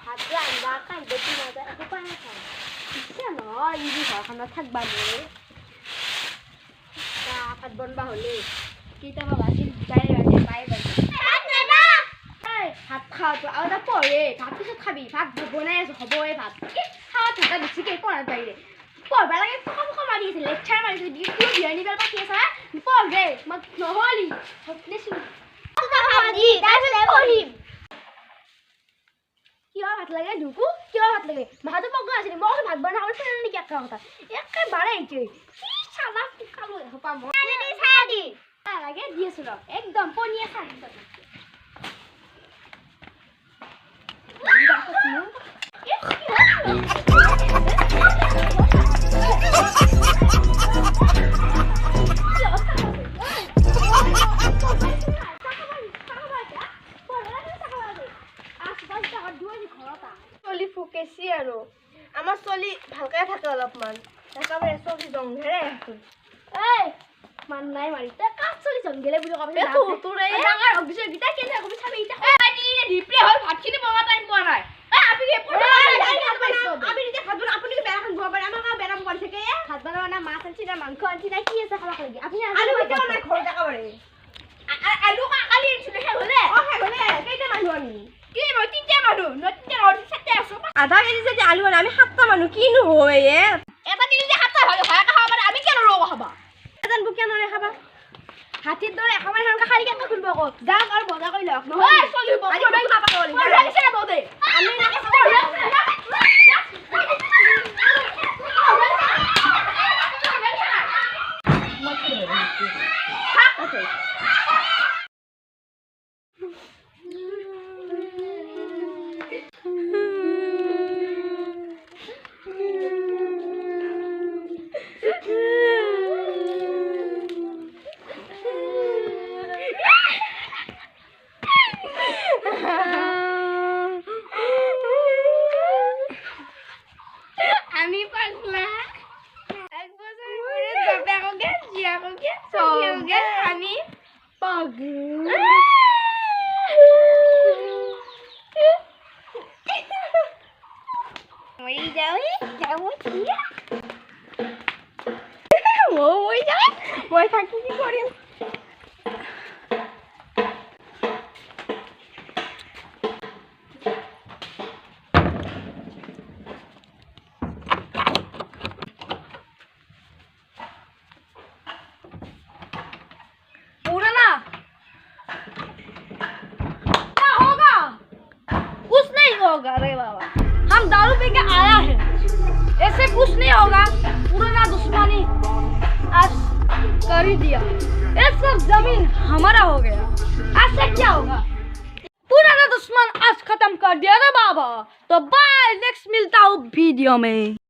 ভাত ৰান্ধা কাইদতি নাযায় একো পাই নাখায় ইচ্ছা নহয় ইজি ঘৰখনত থাকবা নোৱাৰে ভাত বনবা হ'লে কেইটাবা বাজিল যাই বাজে পাই বাজে ভাত খাওয়াতো আৰু এটা পঢ়ে ভাত পিছত খাবি ভাত বনাই আছো হ'বই ভাত খাওয়া থাকা বেছিকে পঢ়াৰ বাহিৰে পঢ়বা লাগে ফকা মাৰি আছে লেকচাৰ মাৰিছে কিয় বিহানী বেল পাতি আছা পঢ়ে মই নহলি পঢ়িম কিয় ভাত লাগে ঢুকু কিয় ভাত লাগে মাহাতো পগা আছিল মই ভাত বনাব চালে নেকি একা কথা একেবাৰে এইটোৱে চালা ফুকালো এসোপা মই চাহ দি লাগে দি আছো ৰ একদম পনীয়া চাহ চলি ফুকেছি আৰু আমাৰ চলি ভালকে থাকে অলপমান একেবাৰে চলি জংঘেৰে এই মান নাই মাৰি তই কাজ চলি জংঘেলে বুলি কবি তোৰে ডাঙৰ অফিচৰ গিটা কেনে কবি চাবি ইটা ডিপ্ৰে হ'ল ভাতখিনি বনোৱা টাইম পোৱা নাই আপুনি আপুনি বেয়া খান পাব পাৰে আমাৰ বেয়া পাব থাকে ভাত বনাব না মাছ আনছি না মাংস আনছি না কি আছে খাবা লাগি আপুনি আলু কেইটা নাই ঘৰত একেবাৰে আলু কালি আনিছিলে হে হলে কেইটা মানুহ আমি কি মই তিনটা মানুহ তিনটা ঘৰত চাতে আছো আধা কেজি যদি আলু আনে আমি 7টা মানুহ কিনো হয় এটা দিলে যে 7টা হয় ভাত খাব পাৰে আমি কেন ৰব খাবা এজন বুকিয়া নৰে খাবা হাতীৰ দৰে এখমান হালকা খালি কেন খুলব আকৌ যাক আৰু বজা কৰি লওক নহয় চলিব আজি মই খাবা কলি লাগিছে না বদে আমি আমি পাগলা এক বছর পরে বাবা কোকে জিয়া কোকে সঙ্গে আমি পাগলা ওই যাও দিয়া ওই যাও ওই থাকি কি করিম होगा रे बाबा हम दारू पी के आया है ऐसे कुछ नहीं होगा पुराना दुश्मनी आज कर ही दिया ये सब जमीन हमारा हो गया आज से क्या होगा पुराना दुश्मन आज खत्म कर दिया रे बाबा तो बाय नेक्स्ट मिलता हूँ वीडियो में।